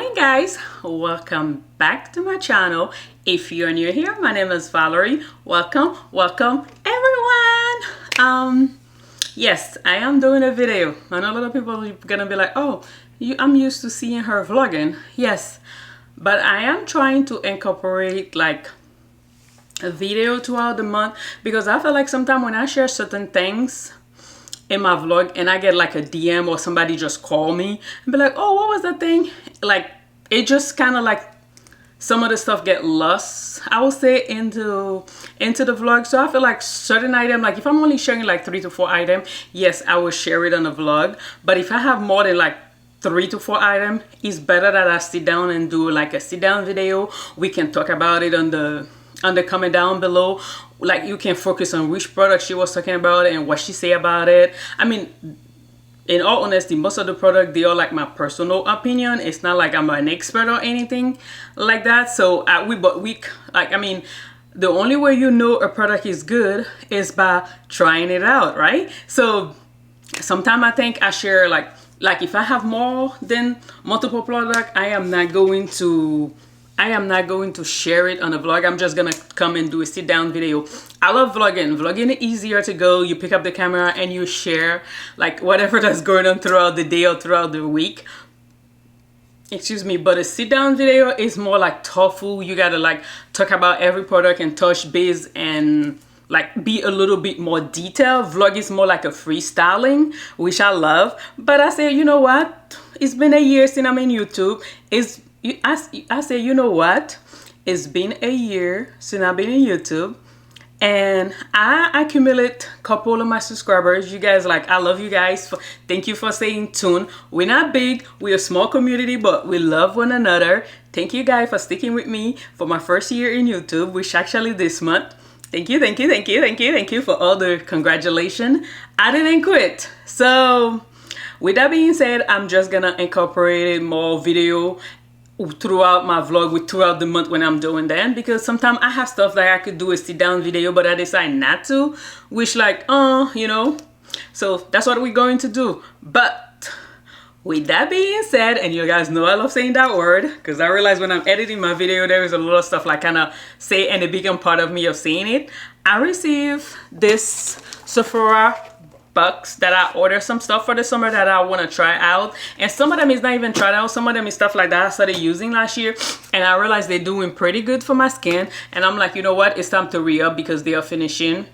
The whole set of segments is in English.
morning guys, welcome back to my channel. If you're new here, my name is Valerie. Welcome everyone. Yes, I am doing a video. I know a lot of people are gonna be like, oh, I'm used to seeing her vlogging. Yes, but I am trying to incorporate like a video throughout the month, because I feel like sometimes when I share certain things in my vlog and I get like a DM or somebody just call me and be like, oh, what was that thing? Like, it just kind of like some of the stuff get lost, I would say, into the vlog. So I feel like certain item, like if I'm only sharing like 3 to 4 items, yes, I will share it on the vlog. But if I have more than like 3 to 4 items, it's better that I sit down and do like a sit down video. We can talk about it on the comment down below. Like, you can focus on which product she was talking about and what she say about it. I mean, in all honesty, most of the product, they are like my personal opinion. It's not like I'm an expert or anything like that. So the only way you know a product is good is by trying it out, right? So sometimes I think I share like if I have more than multiple products, I am not going to share it on a vlog. I'm just gonna come and do a sit down video. I love vlogging. Vlogging is easier to go. You pick up the camera and you share like whatever that's going on throughout the day or throughout the week. Excuse me, but a sit down video is more like thoughtful. You gotta like talk about every product and touch base and like be a little bit more detailed. Vlog is more like a freestyling, which I love. But I say, you know what? It's been a year since I'm in YouTube. I say, you know what? It's been a year since I've been in YouTube, and I accumulate a couple of my subscribers. You guys, like, I love you guys. Thank you for staying tuned. We're not big. We're a small community, but we love one another. Thank you guys for sticking with me for my first year in YouTube, which actually this month. Thank you for all the congratulations. I didn't quit. So with that being said, I'm just gonna incorporate more video throughout my vlog, throughout the month when I'm doing that, because sometimes I have stuff that I could do a sit down video, but I decide not to, which like, you know, so that's what we're going to do. But with that being said, and you guys know I love saying that word, because I realize when I'm editing my video, there is a lot of stuff like kind of say, and it become part of me of saying it. I received this Sephora box that I ordered some stuff for the summer that I want to try out, and some of them is not even tried out. Some of them is stuff like that I started using last year, and I realized they're doing pretty good for my skin, and I'm like, you know what, it's time to re-up because they are finishing.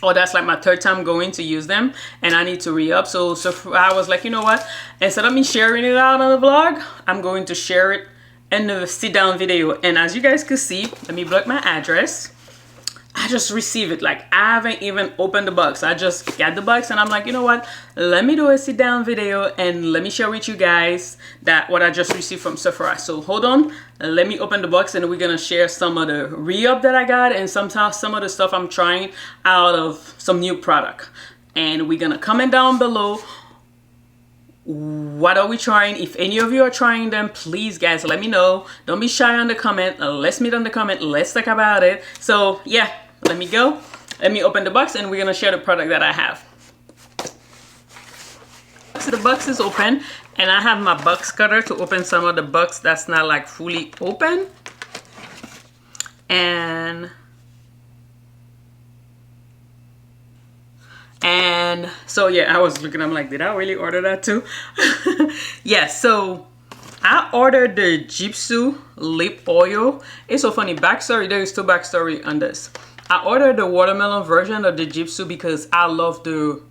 Oh, that's like my 3rd time going to use them, and I need to re-up. So I was like, you know what, instead of me sharing it out on the vlog, I'm going to share it in the sit down video. And as you guys can see, let me block my address. I just received it. Like, I haven't even opened the box. I just got the box, and I'm like, you know what, let me do a sit down video and let me share with you guys that what I just received from Sephora. So hold on, let me open the box, and we're gonna share some of the re-up that I got, and sometimes some of the stuff I'm trying out of some new product. And we're gonna comment down below, what are we trying? If any of you are trying them, please guys, let me know. Don't be shy on the comment. Let's meet on the comment. Let's talk about it. So yeah, let me open the box, and we're gonna share the product that I have. So the box is open, and I have my box cutter to open some of the box that's not like fully open. And so yeah, I was looking, I'm like, did I really order that too? Yeah, so I ordered the Gypsy lip oil. It's so funny, backstory, there is 2 backstory on this. I ordered the watermelon version of the Gypsy because I love the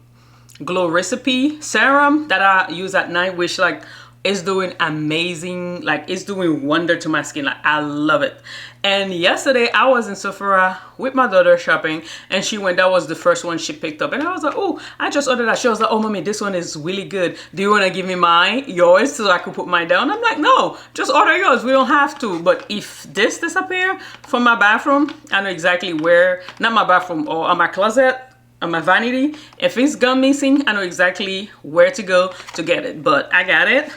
Glow Recipe serum that I use at night, which like is doing amazing, like it's doing wonder to my skin. Like, I love it. And yesterday I was in Sephora with my daughter shopping, and that was the first one she picked up, and I was like, oh, I just ordered that. She was like, oh mommy, this one is really good. Do you want to give me yours so I could put mine down? I'm like, no, just order yours. We don't have to. But if this disappear from my bathroom, I know exactly where, not my bathroom, or on my closet, on my vanity. If it's gone missing, I know exactly where to go to get it. But I got it.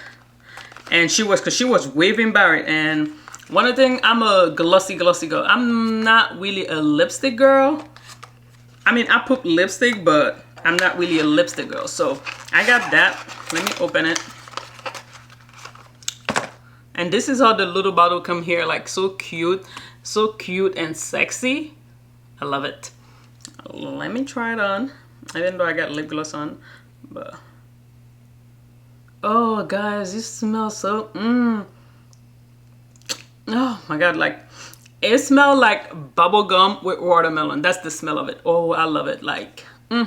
And she was waving about it. And one of the things, I'm a glossy girl. I'm not really a lipstick girl. I mean, I put lipstick, but I'm not really a lipstick girl. So I got that. Let me open it. And this is how the little bottle come here, like so cute and sexy. I love it. Let me try it on. Even though I got lip gloss on, but oh guys, this smells so oh my god, like it smells like bubble gum with watermelon. That's the smell of it. Oh, I love it. Like and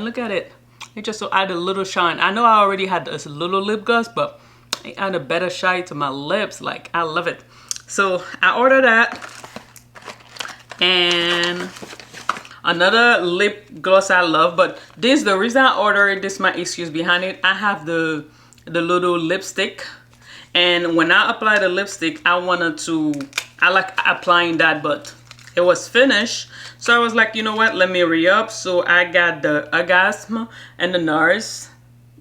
look at it. It just so add a little shine. I know I already had this little lip gloss, but it add a better shine to my lips. Like I love it. So I ordered that. And another lip gloss I love, but this, the reason I ordered this, my excuse behind it, I have the little lipstick, and when I apply the lipstick, I like applying that, but it was finished, so I was like, you know what, let me re-up. So I got the Orgasm and the NARS.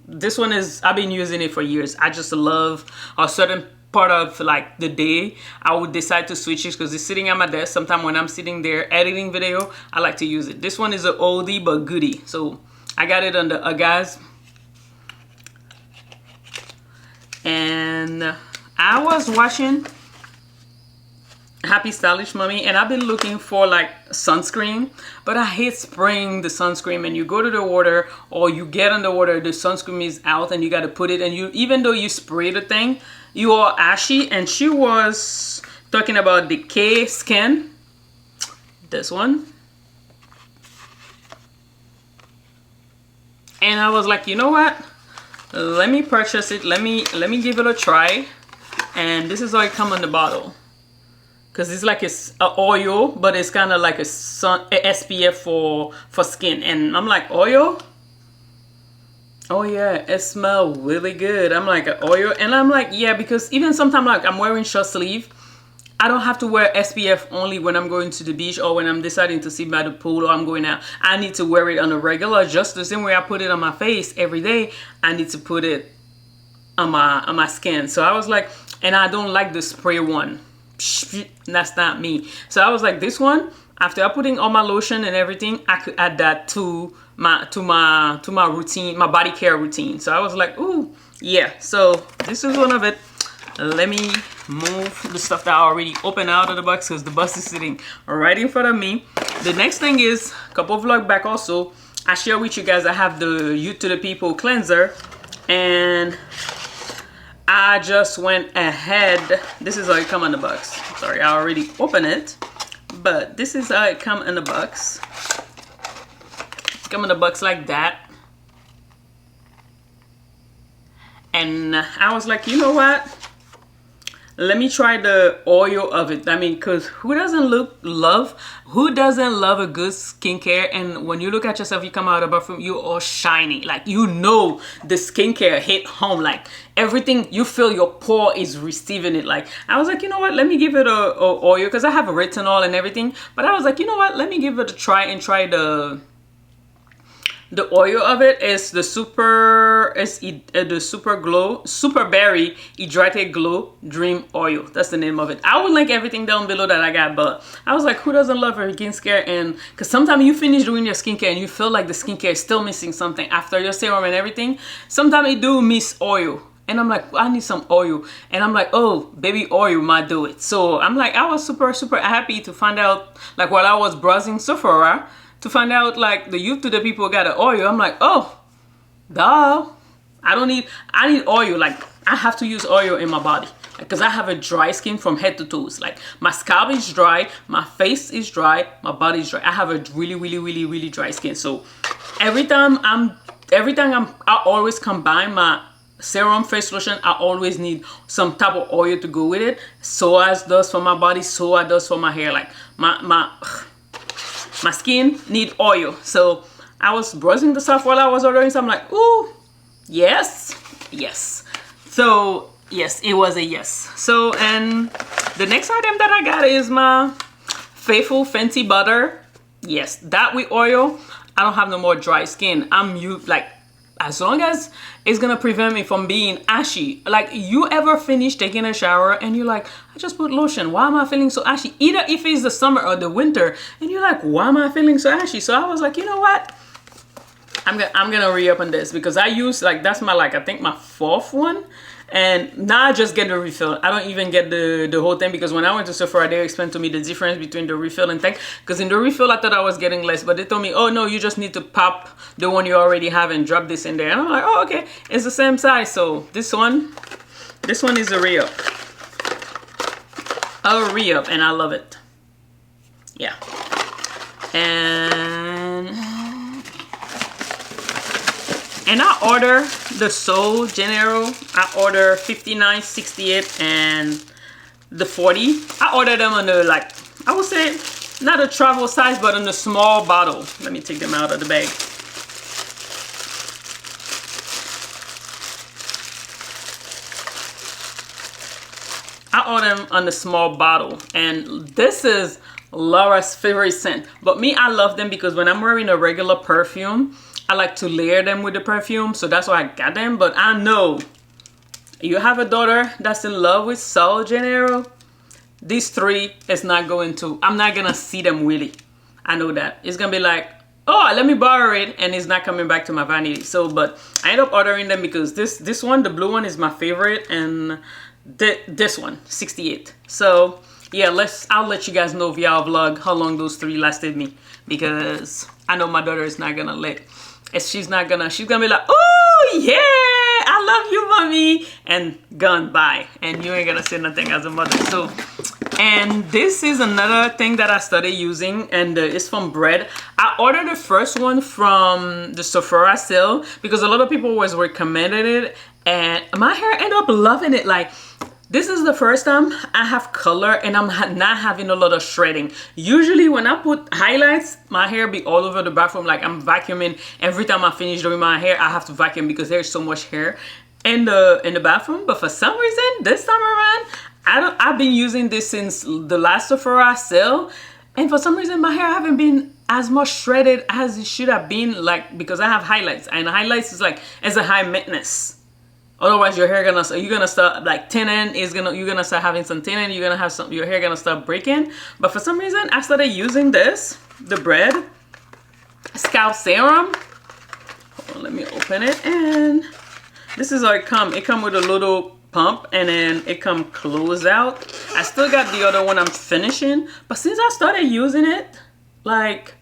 This one is, I've been using it for years. I just love a certain part of like the day I would decide to switch it because it's sitting at my desk. Sometimes when I'm sitting there editing video, I like to use it. This one is an oldie but goodie, so I got it on the Orgasm. And I was watching Happy Stylish Mommy, and I've been looking for like sunscreen, but I hate spraying the sunscreen. And you go to the water or you get on the water, the sunscreen is out and you got to put it, and you, even though you spray the thing, you are ashy. And she was talking about the K Skin, this one, and I was like, you know what, let me purchase it, let me give it a try. And this is how it come in the bottle, because it's like it's a oil, but it's kind of like a SPF for skin. And I'm like, oil? Oh yeah, it smells really good. I'm like, oil? And I'm like, yeah, because even sometimes like I'm wearing short sleeve, I don't have to wear SPF only when I'm going to the beach or when I'm deciding to sit by the pool or I'm going out. I need to wear it on a regular, just the same way I put it on my face every day. I need to put it on my skin. So I was like, and I don't like the spray one. That's not me. So I was like, this one, after I putting all my lotion and everything, I could add that to my routine, my body care routine. So I was like, ooh, yeah. So this is one of it. Let me move the stuff that I already opened out of the box because the box is sitting right in front of me. The next thing is, a couple of vlogs back also, I share with you guys I have the Youth to the People cleanser, and I just went ahead. This is how it come in the box. Sorry, I already opened it, but this is how it come in the box. Come in the box like that. And I was like, you know what? Let me try the oil of it. I mean, because who doesn't love a good skincare? And when you look at yourself, you come out of the bathroom, you're all shiny. Like, you know, the skincare hit home. Like, everything, you feel your pore is receiving it. Like, I was like, you know what? Let me give it a oil, because I have a retinol and everything. But I was like, you know what? Let me give it a try and try the oil of it. Is the Super Berry Hydrated Glow Dream Oil. That's the name of it. I will link everything down below that I got, but I was like, who doesn't love her skincare? And because sometimes you finish doing your skincare and you feel like the skincare is still missing something after your serum and everything. Sometimes it do miss oil. And I'm like, I need some oil. And I'm like, oh, baby oil might do it. So I'm like, I was super happy to find out, like while I was browsing Sephora, to find out like the Youth to the People got an oil. I'm like, oh, duh. I need oil. Like, I have to use oil in my body because I have a dry skin from head to toes. Like, my scalp is dry, my face is dry, my body is dry. I have a really dry skin. So every time I always combine my serum, face lotion, I always need some type of oil to go with it. So as does for my body, so I does for my hair. Like, my skin need oil. So I was browsing the stuff while I was ordering, so I'm like, ooh, yes. So yes, it was a yes. So, and the next item that I got is my Faithful Fenty Butter. Yes, that with oil. I don't have no more dry skin. Like, as long as it's gonna prevent me from being ashy. Like, you ever finish taking a shower and you're like, I just put lotion, why am I feeling so ashy? Either if it's the summer or the winter and you're like, why am I feeling so ashy? So I was like, you know what, I'm gonna re-up on this, because I use, like, that's my, like, I think my 4th one, And now I just get the refill. I don't even get the whole thing, because when I went to Sephora, they explained to me the difference between the refill and thing. Because in the refill, I thought I was getting less, but they told me, oh no, you just need to pop the one you already have and drop this in there. And I'm like, oh, okay, it's the same size. So this one is a re-up. A re-up, and I love it. Yeah. And I order the Sol General. I order 59, 68, and the 40. I order them on the, like, I would say not a travel size, but in a small bottle. Let me take them out of the bag. I order them on the small bottle, and this is Laura's favorite scent. But me, I love them because when I'm wearing a regular perfume, I like to layer them with the perfume, so that's why I got them. But I know you have a daughter that's in love with Sol General, these three is not going to, I'm not gonna see them really. I know that. It's gonna be like, oh, let me borrow it, and it's not coming back to my vanity. So, but I end up ordering them because this one, the blue one, is my favorite, and this one, 68. So yeah, I'll let you guys know via vlog how long those three lasted me, because I know my daughter is not gonna let. She's gonna be like, oh yeah, I love you, mommy, and gone by, and you ain't gonna say nothing as a mother. So, and this is another thing that I started using, and it's from Bread. I ordered the first one from the Sephora sale because a lot of people was recommended it, and my hair ended up loving it. Like, this is the first time I have color and I'm not having a lot of shredding. Usually when I put highlights, my hair be all over the bathroom. Like, I'm vacuuming. Every time I finish doing my hair, I have to vacuum because there's so much hair in the bathroom. But for some reason, this time around, I've been using this since the last Sephora sale. And for some reason, my hair haven't been as much shredded as it should have been, like, because I have highlights. And highlights is like, it's a high maintenance. Otherwise, you're gonna start like thinning. You're gonna start having some thinning. You're gonna have your hair gonna start breaking. But for some reason, I started using the Bread scalp serum. Hold on, let me open it. And this is how it come. It come with a little pump, and then it come close out. I still got the other one I'm finishing, but since I started using it, like,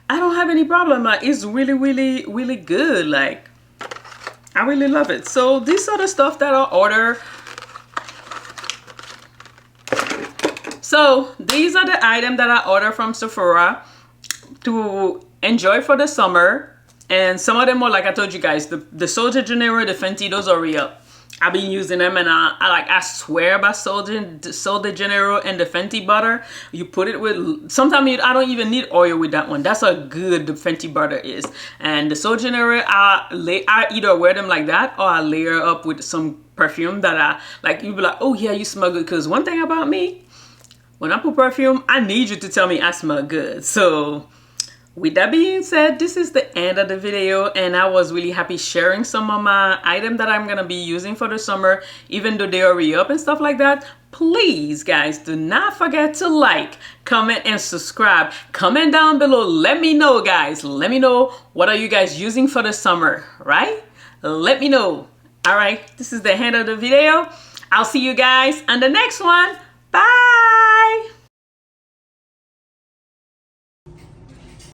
I don't have any problem. Like, it's really, really, really good. Like, I really love it. So these are the stuff that I order. So these are the items that I order from Sephora to enjoy for the summer. And some of them are, like I told you guys, the Sol General, the Fenty, those are re-up. I've been using them, and I swear by Sol General and the Fenty butter. You put it with, sometimes I don't even need oil with that one. That's how good the Fenty butter is. And the Sol General, I either wear them like that, or I layer up with some perfume that I like. You be like, oh yeah, you smell good. Because one thing about me, when I put perfume, I need you to tell me I smell good. So with that being said, this is the end of the video, and I was really happy sharing some of my items that I'm gonna be using for the summer, even though they are re-up and stuff like that. Please, guys, do not forget to like, comment, and subscribe. Comment down below. Let me know, guys. Let me know, what are you guys using for the summer, right? Let me know. All right, this is the end of the video. I'll see you guys on the next one.